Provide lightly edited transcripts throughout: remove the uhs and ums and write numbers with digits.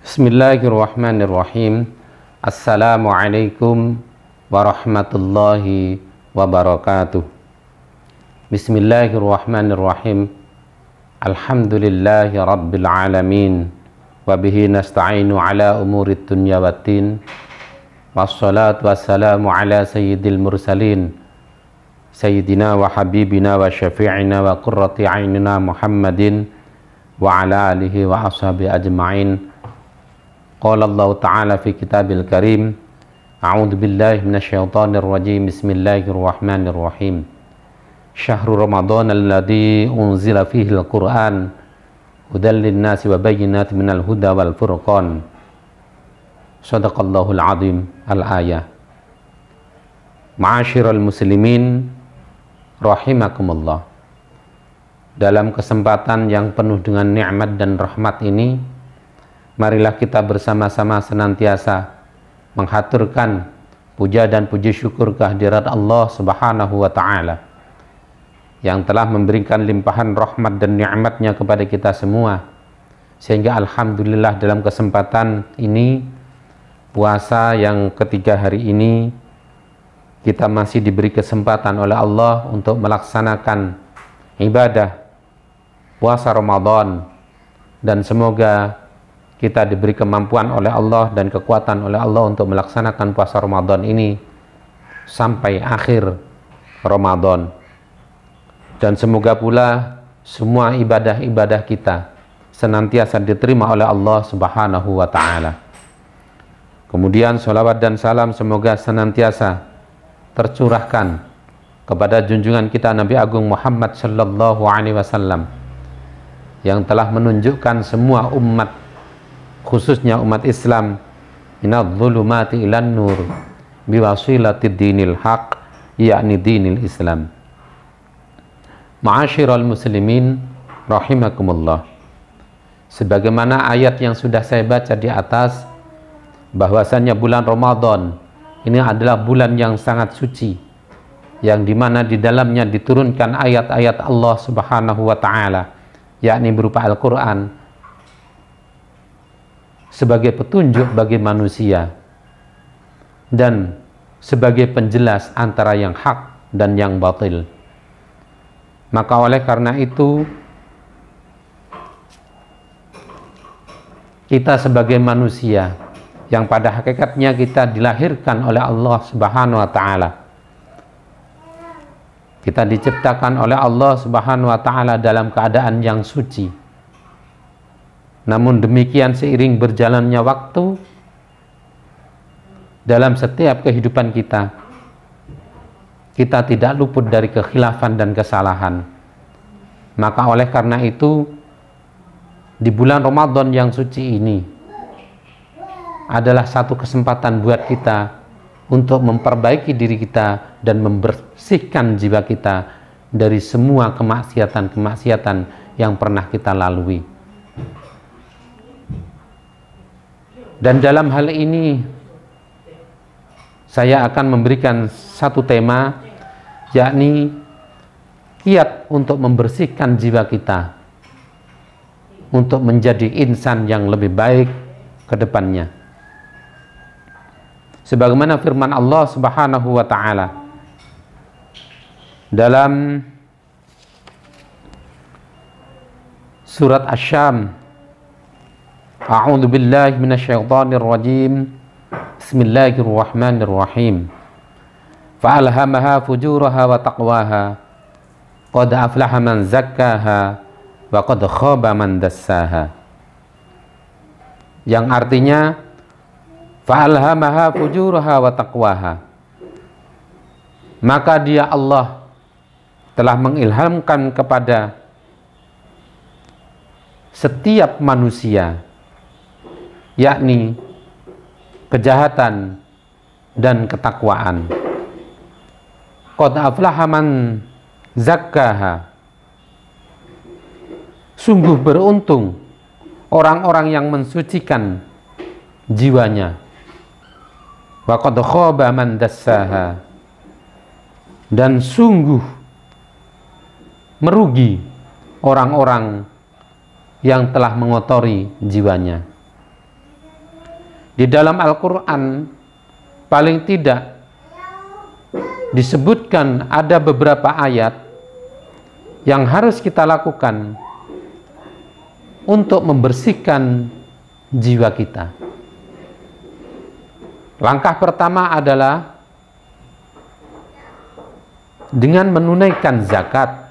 Bismillahirrahmanirrahim. Assalamualaikum warahmatullahi wabarakatuh. Bismillahirrahmanirrahim. Alhamdulillahi rabbil alamin. Wabihi nasta'inu ala umurid dunya waddin. Wassalatu wassalamu ala sayyidil mursalin, sayyidina wa habibina wa syafi'ina wa qurrati a'inina Muhammadin wa ala alihi wa ashabi ajma'in. Qala Allah Ta'ala fi kitabil karim, a'udzu billahi minasyaitonir rajim. Bismillahirrahmanirrahim. Syahrul Ramadan alladzi unzila fihi al-Qur'an hudan lin-nasi wa bayyinatin minal huda wal furqan. Shadaqallahul azim. Al-ayah. Ma'asyiral muslimin rahimakumullah. Dalam kesempatan yang penuh dengan nikmat dan rahmat ini, marilah kita bersama-sama senantiasa menghaturkan puja dan puji syukur kehadirat Allah Subhanahu wa Ta'ala yang telah memberikan limpahan rahmat dan nikmatnya kepada kita semua, sehingga alhamdulillah dalam kesempatan ini, puasa yang ketiga hari ini, kita masih diberi kesempatan oleh Allah untuk melaksanakan ibadah puasa Ramadan, dan semoga kita diberi kemampuan oleh Allah dan kekuatan oleh Allah untuk melaksanakan puasa Ramadan ini sampai akhir Ramadan. Dan semoga pula semua ibadah-ibadah kita senantiasa diterima oleh Allah Subhanahu wa Ta'ala. Kemudian sholawat dan salam semoga senantiasa tercurahkan kepada junjungan kita Nabi Agung Muhammad Sallallahu Alaihi Wasallam yang telah menunjukkan semua umat, khususnya umat Islam, minadh-dhulumati ilan nur biwasilati dinil haq, yakni dinil Islam. Ma'asyiral muslimin rahimakumullah. Sebagaimana ayat yang sudah saya baca di atas, bahwasannya bulan Ramadan ini adalah bulan yang sangat suci, yang dimana di dalamnya diturunkan ayat-ayat Allah Subhanahu wa Ta'ala, yakni berupa Al-Quran, sebagai petunjuk bagi manusia dan sebagai penjelas antara yang hak dan yang batil. Maka oleh karena itu, kita sebagai manusia yang pada hakikatnya kita dilahirkan oleh Allah Subhanahu wa Ta'ala, kita diciptakan oleh Allah Subhanahu wa Ta'ala dalam keadaan yang suci. Namun demikian, seiring berjalannya waktu dalam setiap kehidupan kita, kita tidak luput dari kekhilafan dan kesalahan. Maka oleh karena itu, di bulan Ramadan yang suci ini adalah satu kesempatan buat kita untuk memperbaiki diri kita dan membersihkan jiwa kita dari semua kemaksiatan-kemaksiatan yang pernah kita lalui. Dan dalam hal ini saya akan memberikan satu tema, yakni kiat untuk membersihkan jiwa kita untuk menjadi insan yang lebih baik ke depannya. Sebagaimana firman Allah Subhanahu wa Ta'ala dalam surat Asy-Syam, a'udzu billahi minasyaitonir rajim. Bismillahirrahmanirrahim. Fa'alhamaha fujuraha wa taqwaha. Qad aflaha man zakkaha wa qad khaba man dassaha. Yang artinya, fa'alhamaha fujuraha wa taqwaha. Maka dia Allah telah mengilhamkan kepada setiap manusia, yakni kejahatan dan ketakwaan. Qad aflaha man zakkaha. Sungguh beruntung orang-orang yang mensucikan jiwanya. Wa qad khaba man dassaha. Dan sungguh merugi orang-orang yang telah mengotori jiwanya. Di dalam Al-Quran paling tidak disebutkan ada beberapa ayat yang harus kita lakukan untuk membersihkan jiwa kita. Langkah pertama adalah dengan menunaikan zakat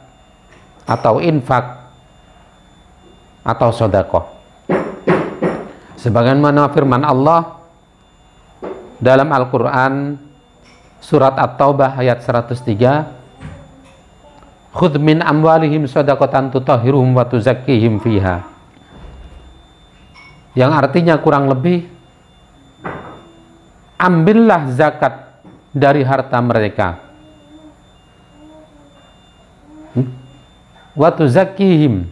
atau infak atau sedekah. Sebagaimana firman Allah dalam Al-Quran surat At-Taubah ayat 103, khudh min amwalihim shadaqatan tutahhiruhum wa tuzakkihim fiha, yang artinya kurang lebih, ambillah zakat dari harta mereka, wa tuzakkihim,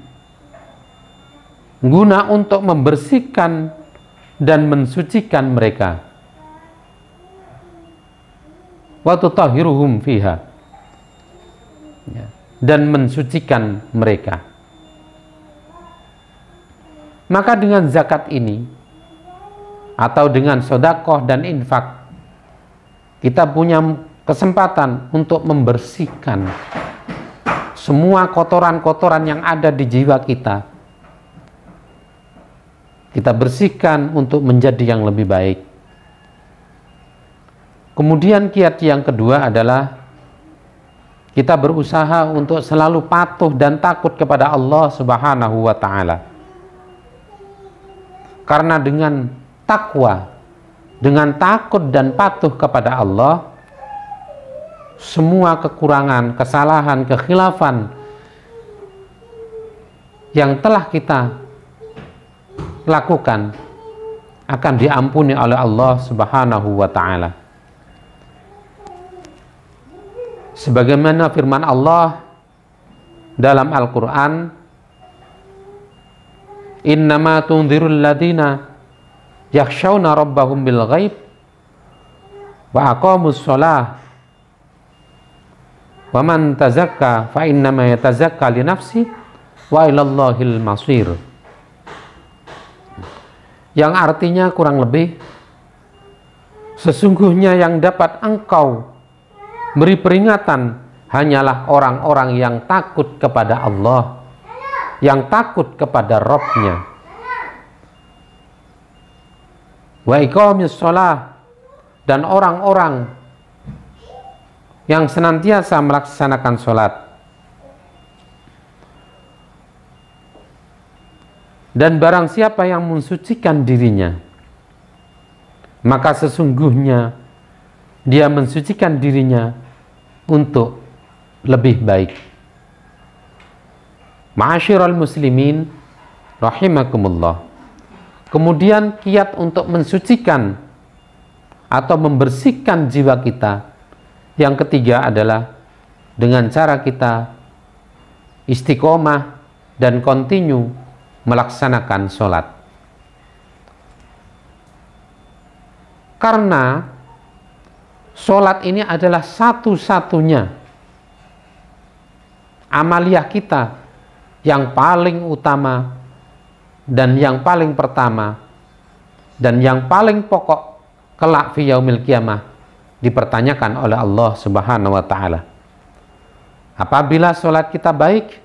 guna untuk membersihkan dan mensucikan mereka, wa tutahhiruhum fiha, dan mensucikan mereka. Maka dengan zakat ini atau dengan sedekah dan infak, kita punya kesempatan untuk membersihkan semua kotoran-kotoran yang ada di jiwa kita. Kita bersihkan untuk menjadi yang lebih baik. Kemudian kiat yang kedua adalah kita berusaha untuk selalu patuh dan takut kepada Allah Subhanahu wa Ta'ala. Karena dengan takwa, dengan takut dan patuh kepada Allah, semua kekurangan, kesalahan, kekhilafan yang telah kita lakukan akan diampuni oleh Allah Subhanahu wa Ta'ala. Sebagaimana firman Allah dalam Al-Quran, innama tunzirul ladina yakhshawna rabbahum bil ghaib wa aqamus shalah wa man tazakka fa innama yatazakka li nafsi wa ilallahil masir, yang artinya kurang lebih, sesungguhnya yang dapat engkau beri peringatan hanyalah orang-orang yang takut kepada Allah, yang takut kepada Rabb-Nya. Wa iqamis shalah, dan orang-orang yang senantiasa melaksanakan sholat. Dan barang siapa yang mensucikan dirinya, maka sesungguhnya dia mensucikan dirinya untuk lebih baik. Ma'asyiral muslimin rahimakumullah. Kemudian kiat untuk mensucikan atau membersihkan jiwa kita yang ketiga adalah dengan cara kita istiqomah dan kontinu melaksanakan sholat. Karena sholat ini adalah satu-satunya amaliyah kita yang paling utama dan yang paling pertama dan yang paling pokok kelak fi yaumil qiyamah dipertanyakan oleh Allah Subhanahu wa Ta'ala. Apabila sholat kita baik,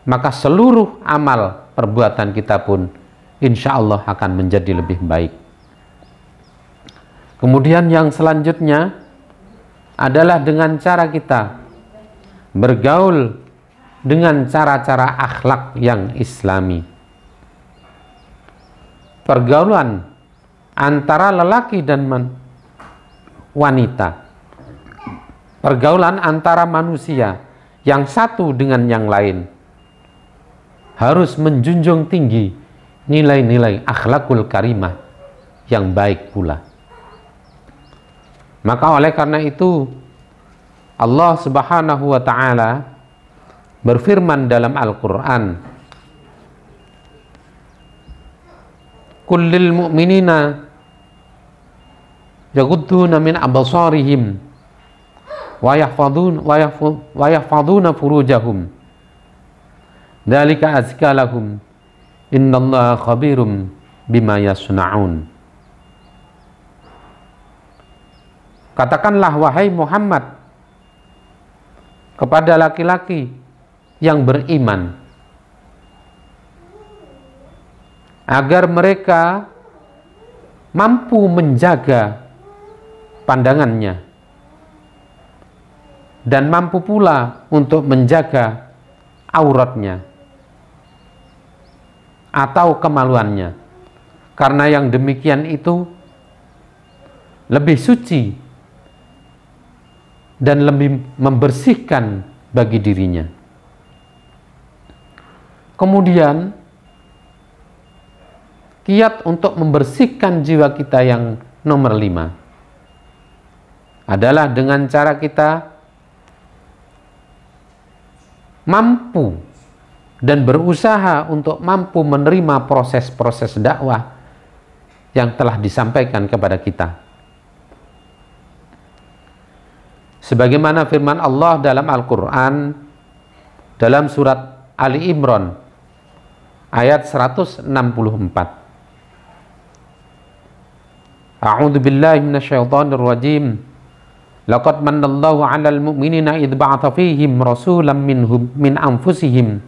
maka seluruh amal perbuatan kita pun insya Allah akan menjadi lebih baik. Kemudian yang selanjutnya adalah dengan cara kita bergaul dengan cara-cara akhlak yang islami. Pergaulan antara lelaki dan wanita, pergaulan antara manusia yang satu dengan yang lain, harus menjunjung tinggi nilai-nilai akhlakul karimah yang baik pula. Maka oleh karena itu Allah Subhanahu wa Ta'ala berfirman dalam Al-Quran, kullil mu'minina yaghudduna min absarihim wa yahfaduna furujahum dzalika azka lahum innallaha khabirum bima yasna'un. Katakanlah wahai Muhammad kepada laki-laki yang beriman agar mereka mampu menjaga pandangannya dan mampu pula untuk menjaga auratnya atau kemaluannya, karena yang demikian itu lebih suci dan lebih membersihkan bagi dirinya. Kemudian kiat untuk membersihkan jiwa kita yang nomor 5 adalah dengan cara kita mampu dan berusaha untuk mampu menerima proses-proses dakwah yang telah disampaikan kepada kita. Sebagaimana firman Allah dalam Al-Quran dalam surat Ali Imran ayat 164. A'udzu billahi minasyaitonir rajim. Laqad manallahu 'alal mu'minina idz ba'atha fihim rasulan minhum min anfusihim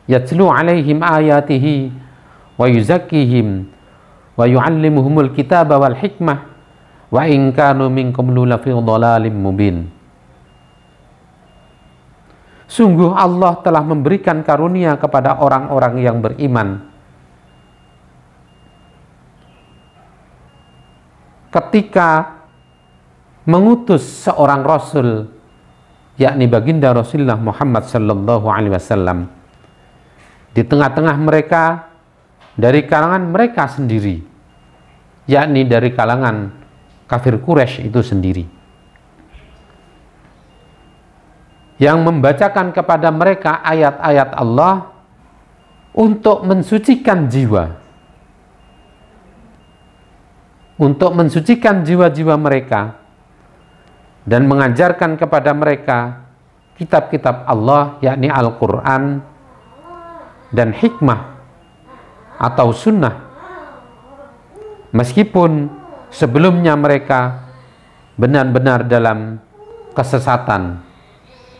yatlu 'alaihim ayatihi wa yuzakkihim wa yu'allimuhumul kitaba wal hikmah wa in kanu min qablu lafi dhalalim mubin. Sungguh Allah telah memberikan karunia kepada orang-orang yang beriman ketika mengutus seorang Rasul, yakni baginda Rasulullah Muhammad sallallahu alaihi wasallam, di tengah-tengah mereka dari kalangan mereka sendiri, yakni dari kalangan kafir Quraisy itu sendiri, yang membacakan kepada mereka ayat-ayat Allah untuk mensucikan jiwa, untuk mensucikan jiwa-jiwa mereka, dan mengajarkan kepada mereka kitab-kitab Allah, yakni Al-Quran dan hikmah atau sunnah, meskipun sebelumnya mereka benar-benar dalam kesesatan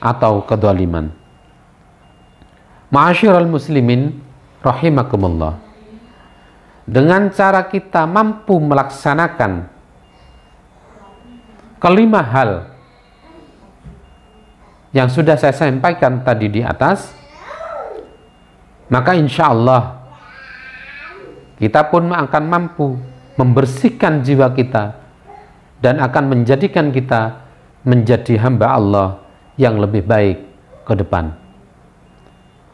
atau kedzaliman. Ma'asyiral muslimin rahimakumullah, dengan cara kita mampu melaksanakan kelima hal yang sudah saya sampaikan tadi di atas, maka insya Allah kita pun akan mampu membersihkan jiwa kita dan akan menjadikan kita menjadi hamba Allah yang lebih baik ke depan.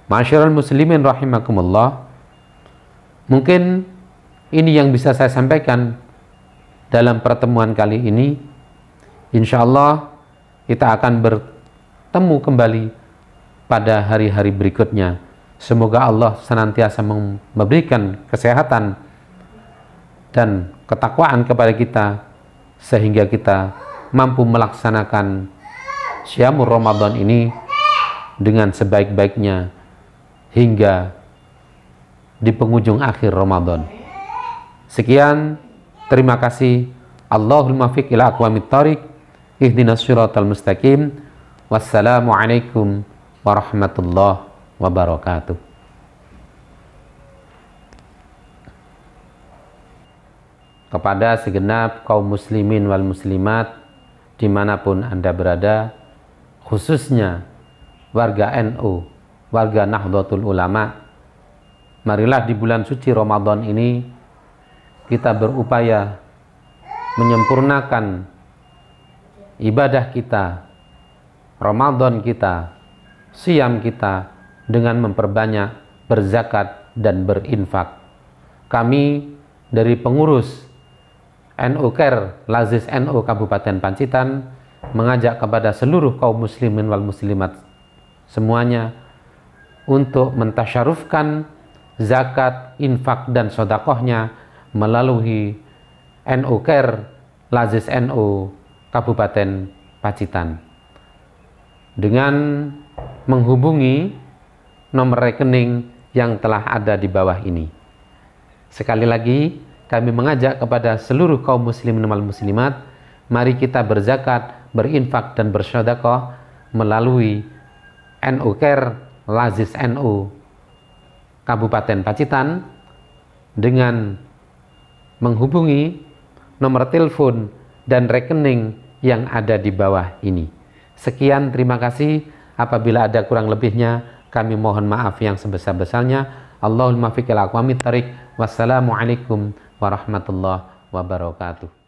Ma'asyiral muslimin rahimakumullah, mungkin ini yang bisa saya sampaikan dalam pertemuan kali ini. Insya Allah kita akan bertemu kembali pada hari-hari berikutnya. Semoga Allah senantiasa memberikan kesehatan dan ketakwaan kepada kita sehingga kita mampu melaksanakan Syamur Ramadan ini dengan sebaik-baiknya hingga di penghujung akhir Ramadan. Sekian, terima kasih. Allahumma fiq ila aqwamit thariq, ihdinas siratal mustaqim. Wassalamualaikum warahmatullahi wabarakatuh. Kepada segenap kaum muslimin wal muslimat dimanapun Anda berada, khususnya warga NU, warga Nahdlatul Ulama, marilah di bulan suci Ramadan ini kita berupaya menyempurnakan ibadah kita, Ramadan kita, siam kita dengan memperbanyak berzakat dan berinfak. Kami dari pengurus NU Care Lazis NU Kabupaten Pacitan mengajak kepada seluruh kaum muslimin wal muslimat semuanya untuk mentasyarufkan zakat, infak dan sedekahnya melalui NU Care Lazis NU Kabupaten Pacitan dengan menghubungi nomor rekening yang telah ada di bawah ini. Sekali lagi kami mengajak kepada seluruh kaum muslimin wal muslimat Mari kita berzakat, berinfak dan bersedekah melalui NU Care Lazis NU Kabupaten Pacitan dengan menghubungi nomor telepon dan rekening yang ada di bawah ini. Sekian, terima kasih. Apabila ada kurang lebihnya, kami mohon maaf yang sebesar-besarnya. Allahumma fiqil aqwamit tariq. Wassalamualaikum warahmatullahi wabarakatuh.